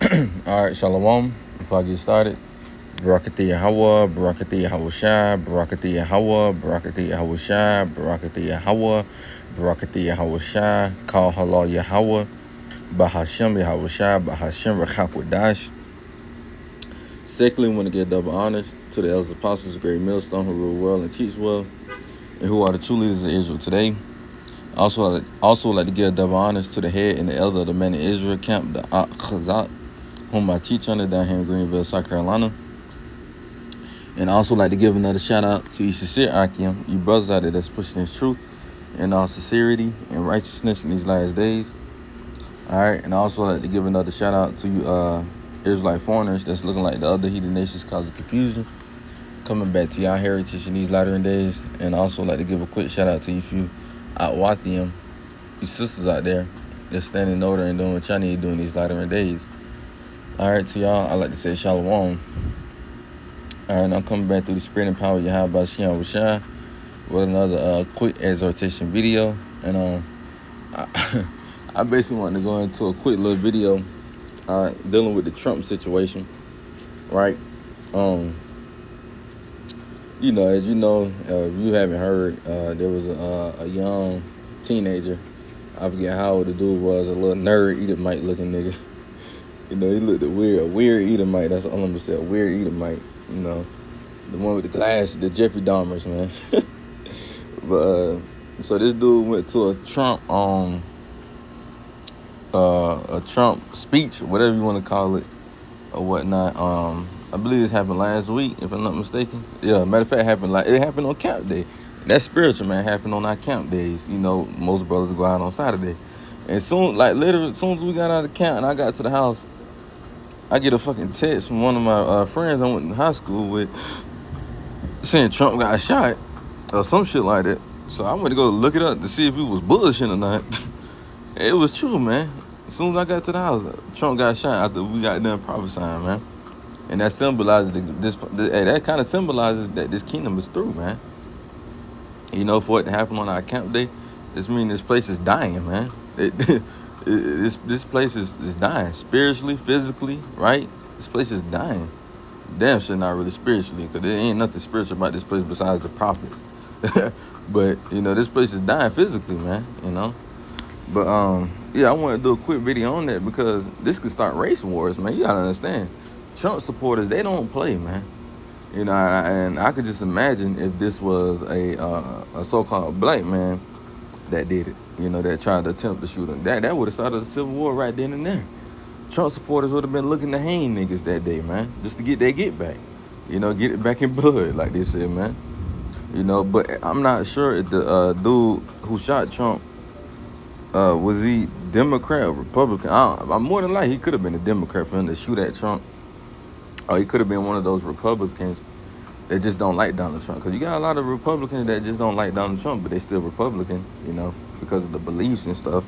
All right, Shalom. Before I get started, Barakati Yahweh, Barakati Yahushai, Barakati Yahweh, Barakati Yahushai, Barakati Yahweh, Barakati Yahushai, Call Halal Yahweh, Bahashem Yahushai, Bahashem Rechakwadash. Secondly, we want to give double honors to the elders apostles, great millstone who rule well and teach well, and who are the true leaders of Israel today. Also like to give double honors to the head and the elder of the men of Israel camp, the Chazak, whom I teach under down here in Greenville, South Carolina. And I also like to give another shout out to you sincere Akim, you brothers out there that's pushing this truth and all sincerity and righteousness in these last days. All right, and I also like to give another shout out to you Israelite foreigners that's looking like the other heathen nations causing confusion, coming back to y'all heritage in these latter days. And I also like to give a quick shout out to you few Wathium, you sisters out there that's standing in order and doing what y'all need to do in these latter days. All right, to y'all, I like to say shalom. All right, I'm coming back through the spirit and power of Yahweh Shem Rashai with another quick exhortation video. And I basically want to go into a quick little video dealing with the Trump situation, right? You know, as you know, if you haven't heard, there was a young teenager. I forget how old the dude was, a little nerd Edomite looking nigga. You know, he looked a weird Edomite. That's all I'm gonna say, a weird Edomite. You know, the one with the glass, the Jeffrey Dahmers, man. But so this dude went to a Trump speech, whatever you want to call it, or whatnot. I believe this happened last week, if I'm not mistaken. Yeah, matter of fact, it happened on camp day. That spiritual, man, happened on our camp days. You know, most brothers go out on Saturday. And soon, like literally, as soon as we got out of camp and I got to the house, I get a fucking text from one of my friends I went to high school with saying Trump got shot or some shit like that. So I went to go look it up to see if it was bullshit or not. It was true, man. As soon as I got to the house, Trump got shot after we got done prophesying, man. And that symbolizes that kind of symbolizes that this kingdom is through, man. You know, for it to happen on our camp day, this means this place is dying, man. This place is dying spiritually, physically, right? This place is dying. Damn sure not really spiritually, because there ain't nothing spiritual about this place besides the prophets. But, you know, this place is dying physically, man, you know. But, yeah, I want to do a quick video on that because this could start race wars, man. You got to understand. Trump supporters, they don't play, man. You know, and I could just imagine if this was a so-called black man that did it, you know, that tried to attempt to shoot him. That would have started a civil war right then and there. Trump supporters would have been looking to hang niggas that day, man, just to get their get back. You know, get it back in blood, like they said, man. You know, but I'm not sure if the dude who shot Trump, was he Democrat or Republican? I'm more than likely he could have been a Democrat for him to shoot at Trump. Or he could have been one of those Republicans that just don't like Donald Trump. Because you got a lot of Republicans that just don't like Donald Trump, but they still Republican, you know, because of the beliefs and stuff.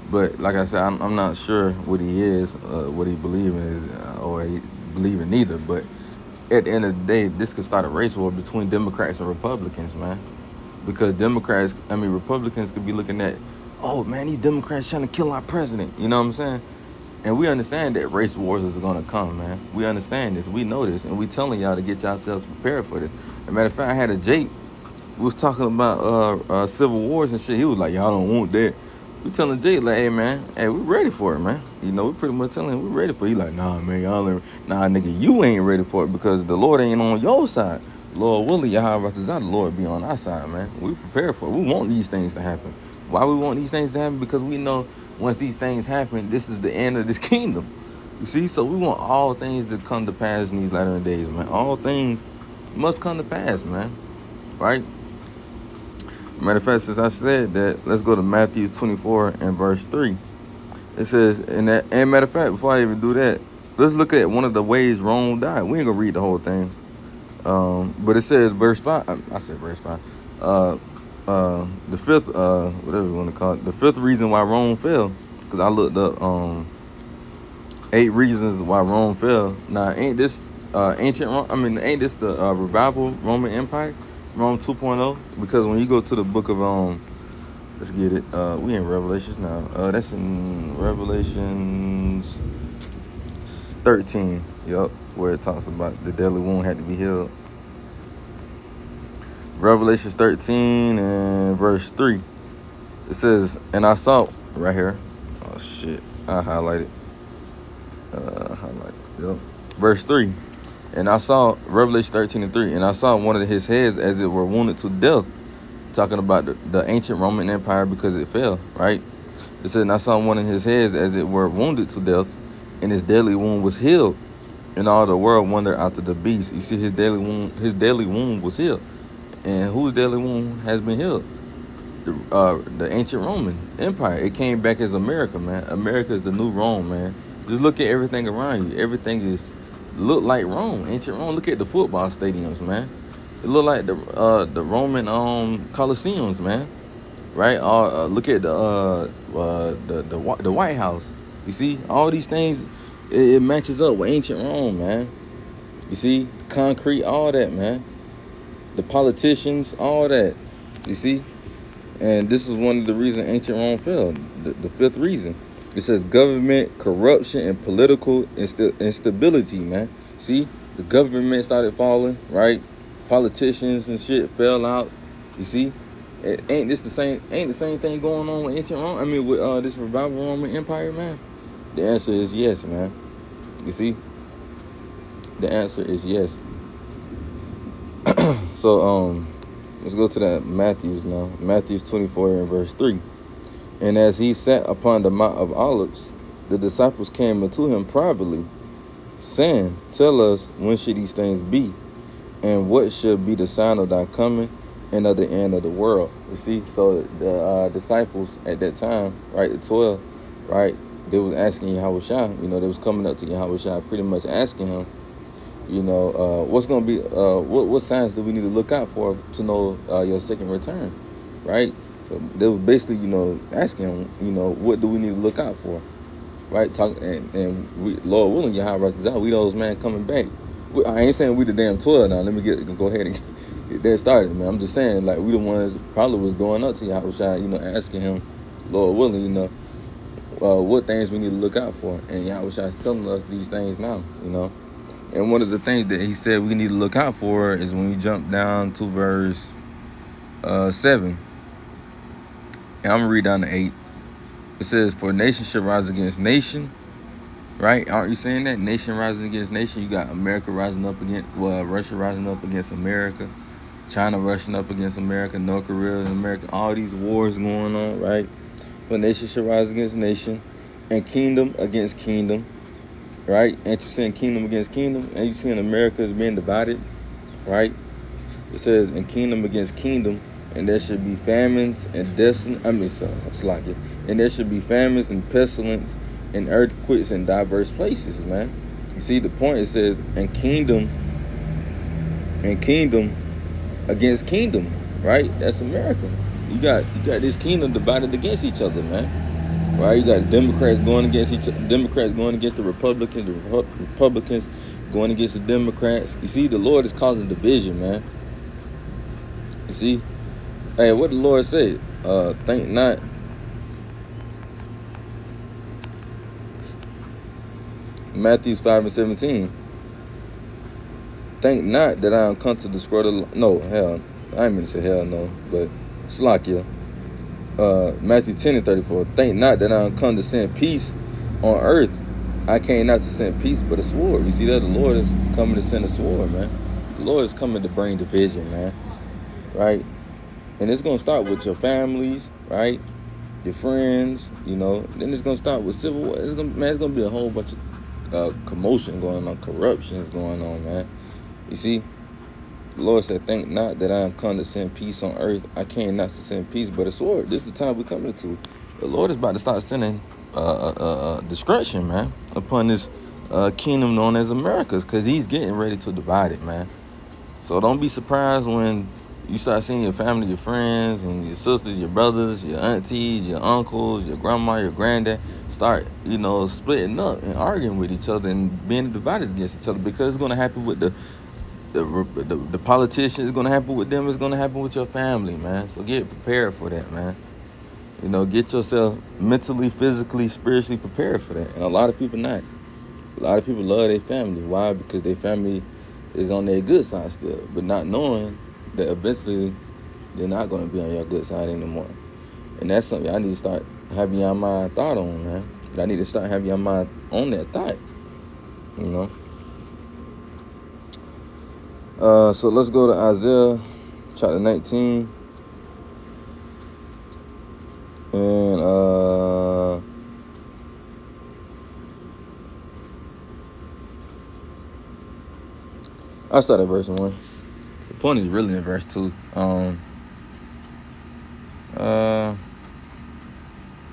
But like I said, I'm not sure what he is, what he believes in, or he believe in either. But at the end of the day, this could start a race war between Democrats and Republicans, man. Because Republicans could be looking at, oh, man, these Democrats trying to kill our president. You know what I'm saying? And we understand that race wars is going to come, man. We understand this. We know this. And we telling y'all to get yourselves prepared for this. As a matter of fact, I had a Jake who was talking about civil wars and shit. He was like, y'all don't want that. We telling Jake, like, hey, man, hey, we ready for it, man. You know, we pretty much telling him we ready for it. He like, nah, man, nah, nigga, you ain't ready for it because the Lord ain't on your side. Lord willing, Yahweh the Lord be on our side, man. We prepared for it. We want these things to happen. Why we want these things to happen? Because we know once these things happen, this is the end of this kingdom. You see? So we want all things to come to pass in these latter days, man. All things must come to pass, man. Right? Matter of fact, since I said that, let's go to Matthew 24 and verse 3. It says, and matter of fact, before I even do that, let's look at one of the ways Rome died. We ain't gonna read the whole thing. But it says verse 5. I said verse 5. The fifth, whatever you want to call it, the fifth reason why Rome fell, because I looked up 8 reasons why Rome fell. Now, ain't this ancient Rome? I mean, ain't this the revival Roman Empire, Rome 2.0? Because when you go to the book of let's get it. We in Revelations now. That's in Revelations 13. Yup, where it talks about the deadly wound had to be healed. Revelations 13 and verse 3. It says, and I saw right here. Oh shit. I highlighted. Yep. Verse 3. And I saw Revelation 13 and 3. And I saw one of his heads as it were wounded to death. Talking about the ancient Roman Empire because it fell, right? It said, and I saw one of his heads as it were wounded to death, and his deadly wound was healed. And all the world wondered after the beast. You see, his deadly wound was healed. And whose deadly wound has been healed? The ancient Roman Empire. It came back as America, man. America is the new Rome, man. Just look at everything around you. Everything is look like Rome, ancient Rome. Look at the football stadiums, man. It look like the Roman Colosseums, man. Right? Look at the White House. You see, all these things, it matches up with ancient Rome, man. You see, concrete, all that, man. The politicians, all that. You see, and this is one of the reasons ancient Rome fell. The fifth reason. It says government corruption and political instability, man. See, the government started falling, right? Politicians and shit fell out. You see, ain't the same thing going on with ancient Rome? I mean, with this revival Roman Empire, man. The answer is yes, man. You see, the answer is yes. So let's go to that Matthews now. Matthews 24 and verse 3. And as he sat upon the Mount of Olives, the disciples came unto him privately, saying, tell us, when should these things be? And what should be the sign of thy coming and of the end of the world? You see, so the disciples at that time, right, the 12, right, they was asking Yahushua, they was coming up to Yahushua pretty much asking him, what's going to be, what signs do we need to look out for to know your second return, right? So they was basically, asking him, what do we need to look out for, right? And we, Lord willing, Yahushua, we those man coming back. I ain't saying we the damn 12 now. Let me go ahead and get that started, man. I'm just saying, like, we the ones probably was going up to Yahushua, asking him, Lord willing, what things we need to look out for. And Yahushua is telling us these things now, And one of the things that he said we need to look out for is when we jump down to verse 7. And I'm going to read down to 8. It says, for nation shall rise against nation. Right? Aren't you saying that? Nation rising against nation. You got America rising up against, Russia rising up against America. China rushing up against America. North Korea and America. All these wars going on, right? For nation shall rise against nation. And kingdom against kingdom. Right? Ain't you saying kingdom against kingdom? Ain't you seeing America is being divided? Right? It says, and kingdom against kingdom. And there should be famines and and there should be famines and pestilence and earthquakes in diverse places, man. You see the point? It says, and kingdom against kingdom, right? That's America. You got this kingdom divided against each other, man. Right? You got Democrats going against the Republicans, the Republicans going against the Democrats. You see, the Lord is causing division, man. You see? Hey, what the Lord said? Think not. Matthew 5 and 17. Think not that I am come to destroy the... No, hell. I ain't mean to say hell, no. But Slakia. Matthew 10 and 34. Think not that I am come to send peace on earth. I came not to send peace, but a sword. You see that? The Lord is coming to send a sword, man. The Lord is coming to bring division, man. Right? And it's going to start with your families, right? Your friends, Then it's going to start with civil war. It's going to be a whole bunch of commotion going on, corruption is going on, man. You see, the Lord said, think not that I am come to send peace on earth. I came not to send peace, but a sword. This is the time we're coming to. The Lord is about to start sending destruction, man, upon this kingdom known as America, because he's getting ready to divide it, man. So don't be surprised when you start seeing your family, your friends, and your sisters, your brothers, your aunties, your uncles, your grandma, your granddad start, splitting up and arguing with each other and being divided against each other, because it's going to happen with the politicians. It's going to happen with them. It's going to happen with your family, man. So get prepared for that, man. Get yourself mentally, physically, spiritually prepared for that. And a lot of people not. A lot of people love their family. Why? Because their family is on their good side still, but not knowing that eventually they're not going to be on your good side anymore. And that's something I need to start having your mind thought on, man. I need to start having your mind on that thought, you know. So let's go to Isaiah chapter 19. And I'll start at verse 1. The point is really in verse 2.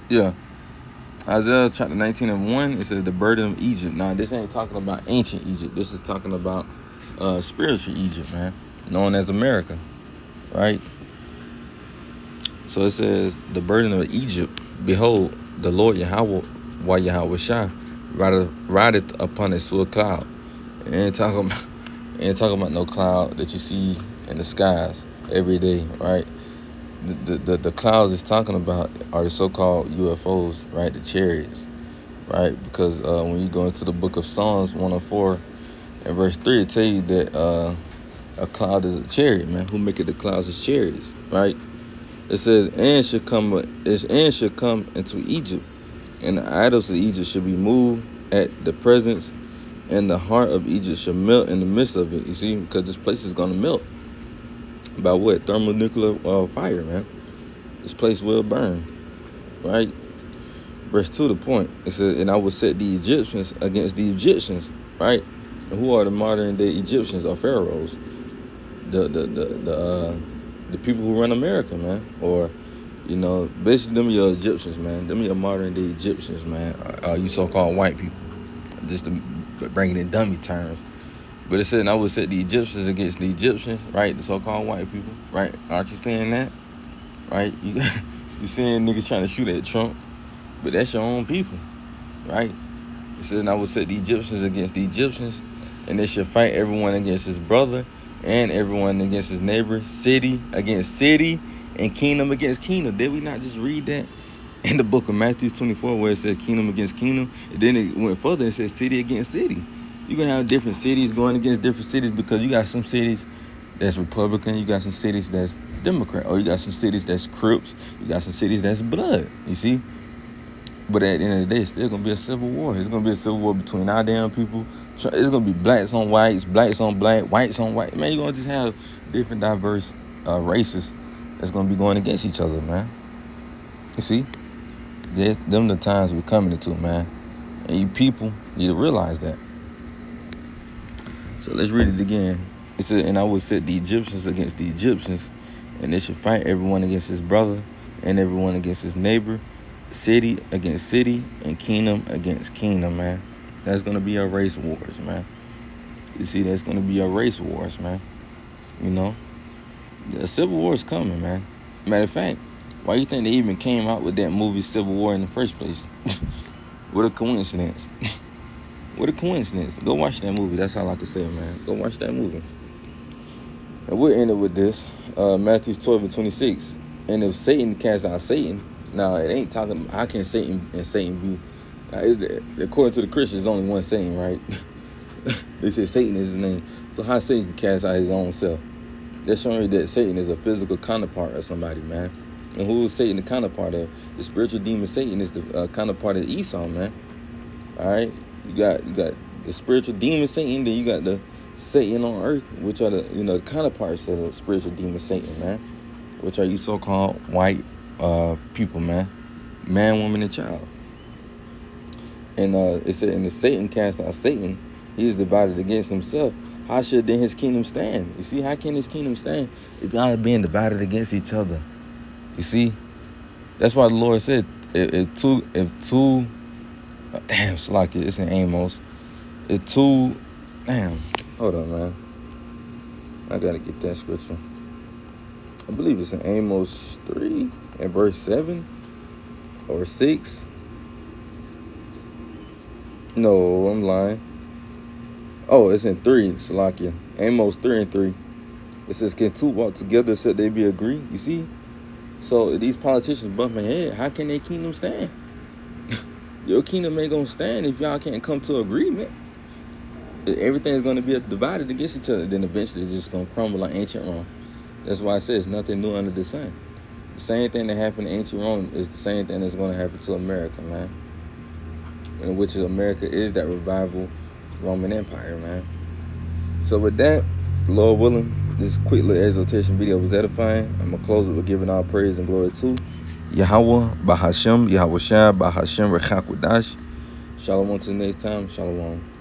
Yeah. Isaiah chapter 19 and 1, it says the burden of Egypt. Now, this ain't talking about ancient Egypt. This is talking about spiritual Egypt, man, known as America, right? So it says, the burden of Egypt, behold, the Lord Yahweh, Yahweh Shah, rideth upon a swift cloud. It ain't talking about no cloud that you see in the skies every day, right? The clouds it's talking about are the so-called UFOs, right? The chariots, right? Because when you go into the book of Psalms 104 and verse 3, it tell you that a cloud is a chariot, man. Who maketh the clouds as chariots, right? It says, his end should come into Egypt, and the idols of Egypt should be moved at the presence, and the heart of Egypt shall melt in the midst of it. You see, because this place is going to melt. By what? Thermonuclear fire, man. This place will burn, right? Verse 2, the point. It says, and I will set the Egyptians against the Egyptians, right? And who are the modern day Egyptians or pharaohs? The people who run America, man. Or, you know, basically them your Egyptians, man. Them your modern day Egyptians, man. You so-called white people. Just to bring it in dummy terms. But it said, and I would set the Egyptians against the Egyptians, right? The so-called white people, right? Aren't you saying that? Right? You seeing niggas trying to shoot at Trump, but that's your own people, right? It said, and I would set the Egyptians against the Egyptians, and they should fight everyone against his brother and everyone against his neighbor, city against city, and kingdom against kingdom. Did we not just read that in the book of Matthew 24 where it says kingdom against kingdom? And then it went further and said city against city. You're going to have different cities going against different cities because you got some cities that's Republican, you got some cities that's Democrat, or you got some cities that's Crips, you got some cities that's blood, you see? But at the end of the day, it's still going to be a civil war. It's going to be a civil war between our damn people. It's going to be blacks on whites, blacks on black, whites on white. Man, you're going to just have different diverse races that's going to be going against each other, man. You see? Them the times we're coming into, man. And you people need to realize that. So let's read it again. It said, and I will set the Egyptians against the Egyptians, and they should fight everyone against his brother and everyone against his neighbor, city against city, and kingdom against kingdom, man. That's going to be our race wars, man. You see, that's going to be our race wars, man. You know? The Civil War is coming, man. Matter of fact, why you think they even came out with that movie Civil War in the first place? What a coincidence. What a coincidence. Go watch that movie. That's all I can say, man. Go watch that movie. And we'll end it with this. Matthew 12 and 26. And if Satan cast out Satan, now it ain't talking, how can Satan and Satan be? According to the Christians, there's only one Satan, right? They say Satan is his name. So how Satan cast out his own self? That's showing you that Satan is a physical counterpart of somebody, man. And who is Satan the counterpart of? The spiritual demon Satan is the counterpart of Esau, man. All right? You got the spiritual demon Satan, then you got the Satan on earth, which are the counterparts of the spiritual demon Satan, man. Which are you so-called white people, man. Man, woman, and child. And it said, and the Satan cast out Satan, he is divided against himself. How should then his kingdom stand? You see, how can his kingdom stand if y'all are being divided against each other? You see, that's why the Lord said, if two, damn, Slacky, it's in Amos. Hold on, man. I gotta get that scripture. I believe it's in Amos 3 and verse 7 or 6. No, I'm lying. Oh, it's in 3, Salakia. Amos 3 and 3. It says, can two walk together except they be agreed? You see? So these politicians bumping head, how can their kingdom stand? Your kingdom ain't gonna stand if y'all can't come to agreement. Everything's gonna be divided against each other. Then eventually it's just gonna crumble like ancient Rome. That's why I say it's nothing new under the sun. The same thing that happened in ancient Rome is the same thing that's gonna happen to America, man. In which America is that revival Roman Empire, man. So with that, Lord willing, this quick little exhortation video was edifying. I'm gonna close it with giving all praise and glory to Yahweh, Bahashem, Yahweh Shai, Bahashem, Rechakwadash. Shalom until next time. Shalom.